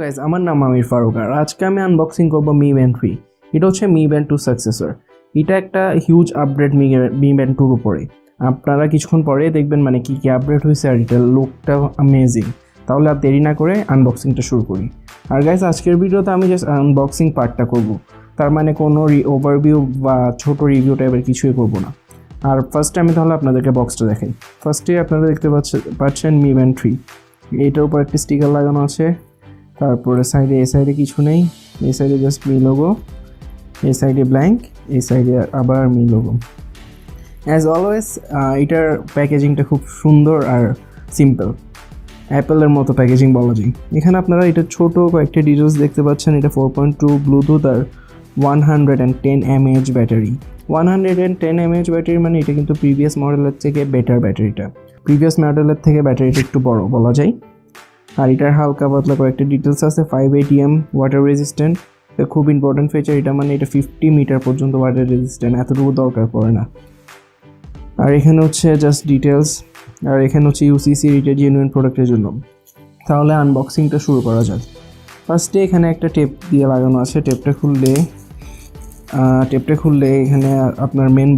Guys, আমার নাম আমির ফারুক আর আজকে আমি আনবক্সিং করবো মি ব্যান্ড 3। এটা হচ্ছে মি ব্যান্ড 2 সাকসেসর। এটা একটা হিউজ আপগ্রেড মি ব্যান্ড 2-র উপরে। আপনারা কিছুক্ষণ পরে দেখবেন মানে কি আপগ্রেড হয়েছে আর এটার লুকটা অ্যামেজিং। তাহলে আর দেরি না করে আনবক্সিংটা শুরু করি। আর গাইজ, আজকের ভিডিওতে আমি জাস্ট আনবক্সিং পার্টটা করব, তার মানে কোনো ওভারভিউ বা ছোট রিভিউ টাইপের কিছুই করবো না। আর ফার্স্টে আমি তাহলে আপনাদেরকে বক্সটা দেখাই। ফার্স্টে আপনারা দেখতে পাচ্ছেন মি ব্যান্ড 3। এটার উপর একটি স্টিকার লাগানো আছে। তারপরে এই সাইডে কিছু নেই, এই সাইডে জাস্ট মি লোগো, এই সাইডে ব্ল্যাঙ্ক, এই সাইডে আবার মি লোগো। অ্যাজ অলওয়েজ এটার প্যাকেজিংটা খুব সুন্দর আর সিম্পল, অ্যাপেলের মতো প্যাকেজিং বলা যায়। এখানে আপনারা এটা ছোট কয়েকটা ডিটেলস দেখতে পাচ্ছেন। এটা 4.2 ব্লুটুথ আর 110 mAh ব্যাটারি। 110 mAh ব্যাটারি মানে এটা কিন্তু প্রিভিয়াস মডেলের থেকে বেটার ব্যাটারিটা। প্রিভিয়াস মডেলের থেকে ব্যাটারিটা একটু বড় বলা যায়। আর এটার হালকা পাতলা কয়েকটা ডিটেলস আছে। 5 ATM ওয়াটার রেজিস্ট্যান্ট, এটা খুব ইম্পর্টেন্ট ফিচার। এটা মানে এটা 50 মিটার পর্যন্ত ওয়াটার রেজিস্ট্যান্ট, এতটুকু দরকার পড়ে না। আর এখানে হচ্ছে জাস্ট ডিটেলস, আর এখানে হচ্ছে UCC রেটেড জেনুইন প্রোডাক্টের জন্য। তাহলে আনবক্সিংটা শুরু করা যাক। ফার্স্টে এখানে একটা টেপ দিয়ে লাগানো আছে। টেপটা খুললে এখানে আপনার মেন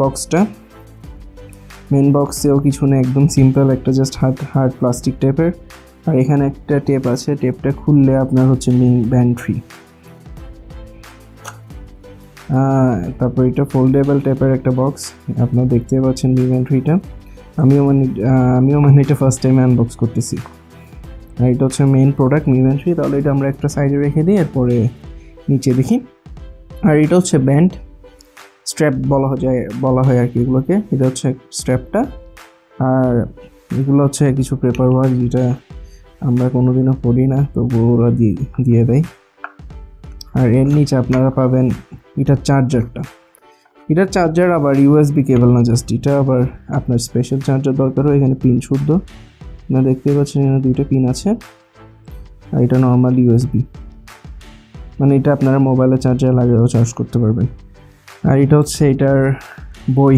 বক্সেও কিছু না, একদম সিম্পল একটা জাস্ট হার্ড প্লাস্টিক টেপের। আর এখানে একটা টেপ আছে। টেপটা খুললে আপনার হচ্ছে মি ব্যান্ড 3। তারপর এটা ফোল্ডেবল টেপের একটা বক্স, আপনারা দেখতে পাচ্ছেন মি ব্যান্ড 3টা। আমিও মানে এটা ফার্স্ট টাইম আনবক্স করতেছি। আর এটা হচ্ছে মেইন প্রোডাক্ট মি ব্যান্ড 3। তাহলে এটা আমরা একটা সাইডে রেখে দিই, এরপরে নিচে দেখি। আর এটা হচ্ছে ব্যান্ড স্ট্র্যাপ বলা হয় আর কি এগুলোকে। এটা হচ্ছে স্ট্র্যাপটা, আর এগুলো হচ্ছে কিছু পেপার ওয়ার্ক যেটা আমরা কোনোদিনও পড়ি না, তবুও ওরা দিয়ে দেয়। আর এর নিচে আপনারা পাবেন এটার চার্জার আবার USB কেবল না, জাস্ট এটা আবার আপনার স্পেশাল চার্জার দরকার হয়। এখানে পিন শুদ্ধ না, দেখতে পাচ্ছেন এখানে দুইটা পিন আছে। আর এটা নর্মাল USB, মানে এটা আপনারা মোবাইলে চার্জার লাগিয়েও চার্জ করতে পারবেন। আর এটা হচ্ছে এটার বই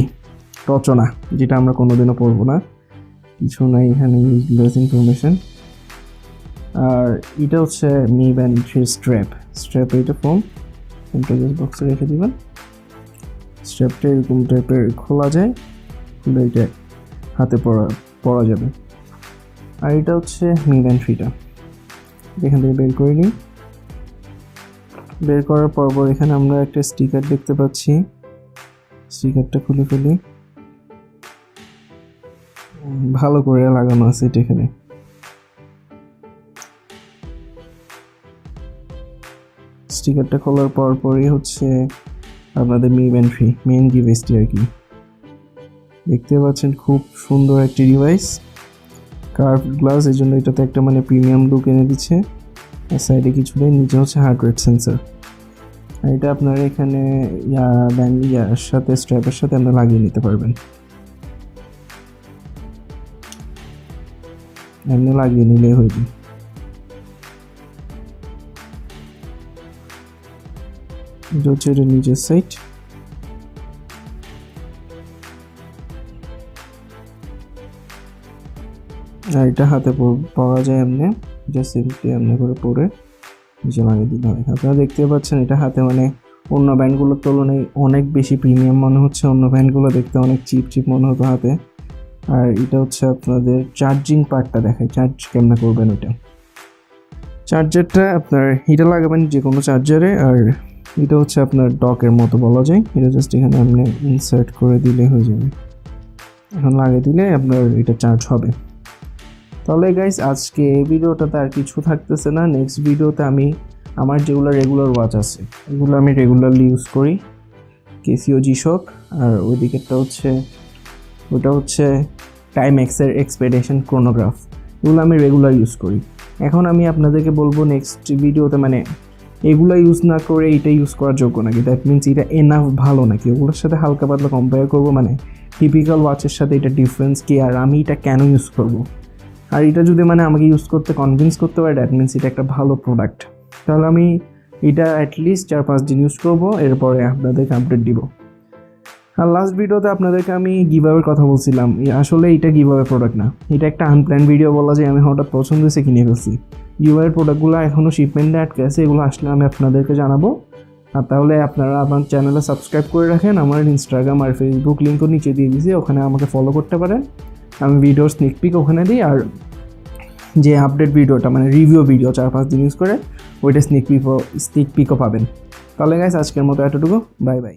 রচনা, যেটা আমরা কোনোদিনও পড়বো না, কিছু নাই এখানে, ইউজলেস ইনফরমেশন। আর এটা হচ্ছে মি ব্যান্ড 3 স্ট্র্যাপ। এটা ফোনটা জাস্ট বক্সে রেখে দিবেন। স্ট্র্যাপটা এরকম টাইপের খোলা যায়, খুলে এটা হাতে পরা যাবে। আর এটা হচ্ছে মি ব্যান্ড 3টা, এখান থেকে বের করে নিই। বের করার পর এখানে আমরা একটা স্টিকার দেখতে পাচ্ছি। স্টিকারটা খুলে ফেলি, ভালো করে লাগানো আছে এটা এখানে। স্টিকারটা খোলার পরই হচ্ছে আপনাদের মি ব্যান্ড 3 মেইন ডিভাইসটি আর কি। দেখতে পাচ্ছেন খুব সুন্দর একটি ডিভাইস, কার্ভ গ্লাস, এই জন্য এটাতে একটা মানে প্রিমিয়াম লুক এনে দিচ্ছে। আর সাইডে কিছু নেই, নিচে হচ্ছে হার্ট রেট সেন্সর। আর এটা আপনারা এখানে স্ট্র্যাপের সাথে আপনারা লাগিয়ে নিতে পারবেন। এমনি লাগিয়ে নিলে হয়ে যায়। এটা হচ্ছে এটা নিচের সাইড। আর এটা হাতে পাওয়া যায় এমনি, জাস্ট সিম্পলি এমনি করে পরে নিচে লাগিয়ে দিতে হয়। আপনারা দেখতে পাচ্ছেন এটা হাতে মানে অন্য ব্যান্ডগুলোর তুলনায় অনেক বেশি প্রিমিয়াম মনে হচ্ছে। অন্য ব্যান্ডগুলো দেখতে অনেক চিপ মনে হতো হাতে। আর এটা হচ্ছে আপনাদের চার্জিং পার্টটা দেখায়, চার্জ কেমনে করবেন ওইটা। চার্জারটা আপনার এটা লাগাবেন যে কোনো চার্জারে। আর এটা হচ্ছে আপনার ডকের মতো বলা যায়। এটা জাস্ট এখানে আপনি ইনসার্ট করে দিলে হয়ে যাবে। এখন লাগিয়ে দিলে আপনার এটা চার্জ হবে। তাহলে গাইস, আজকে এই ভিডিওটাতে আর কিছু থাকতেছে না। নেক্সট ভিডিওতে আমি আমার যেগুলো রেগুলার ওয়াচ আছে এগুলো আমি রেগুলারলি ইউজ করি, Casio G-Shock। আর ওটা হচ্ছে টাইমেক্সের এক্সপেডিশন ক্রোনোগ্রাফ। এগুলো আমি রেগুলার ইউজ করি। এখন আমি আপনাদেরকে বলবো নেক্সট ভিডিওতে মানে এগুলো ইউজ না করে এটা ইউজ করার যোগ্য নাকি, দ্যাট মিনস এটা এনাফ ভালো নাকি, ওগুলোর সাথে হালকা পাতলা কম্পেয়ার করবো, মানে টিপিক্যাল ওয়াচের সাথে এটা ডিফারেন্স কি, আর আমি এটা কেন ইউজ করবো। আর এটা যদি মানে আমাকে ইউজ করতে কনভিন্স করতে পারে, দ্যাট মিনস এটা একটা ভালো প্রোডাক্ট। তাহলে আমি এটা অ্যাটলিস্ট 4-5 দিন ইউজ করবো, এরপরে আপনাদেরকে আপডেট দিব। আর লাস্ট ভিডিওতে আপনাদেরকে আমি গিভঅ্যাওয়ের কথা বলছিলাম, আসলে এটা গিভঅ্যাওয়ে প্রোডাক্ট না, এটা একটা আনপ্ল্যান ভিডিও বলা যায়। আমি হঠাৎ পছন্দ হয়েছে কিনে ফেলছি। গিভওয়ের প্রোডাক্টগুলো এখনও শিপমেন্টে আটকে আছে, এগুলো আসলে আমি আপনাদেরকে জানাবো। আর তাহলে আপনারা আমার চ্যানেলে সাবস্ক্রাইব করে রাখেন। আমার ইনস্টাগ্রাম আর ফেসবুক লিঙ্কও নিচে দিয়ে দিয়েছি, ওখানে আমাকে ফলো করতে পারেন। আমি ভিডিওর স্নিক পিক ওখানে দিই, আর যে আপডেট ভিডিওটা মানে রিভিউ ভিডিও 4-5 দিন ইউজ করে ওইটা স্নিক পিকও পাবেন। তাহলে গাইস আজকের মতো এতটুকু, বাই বাই।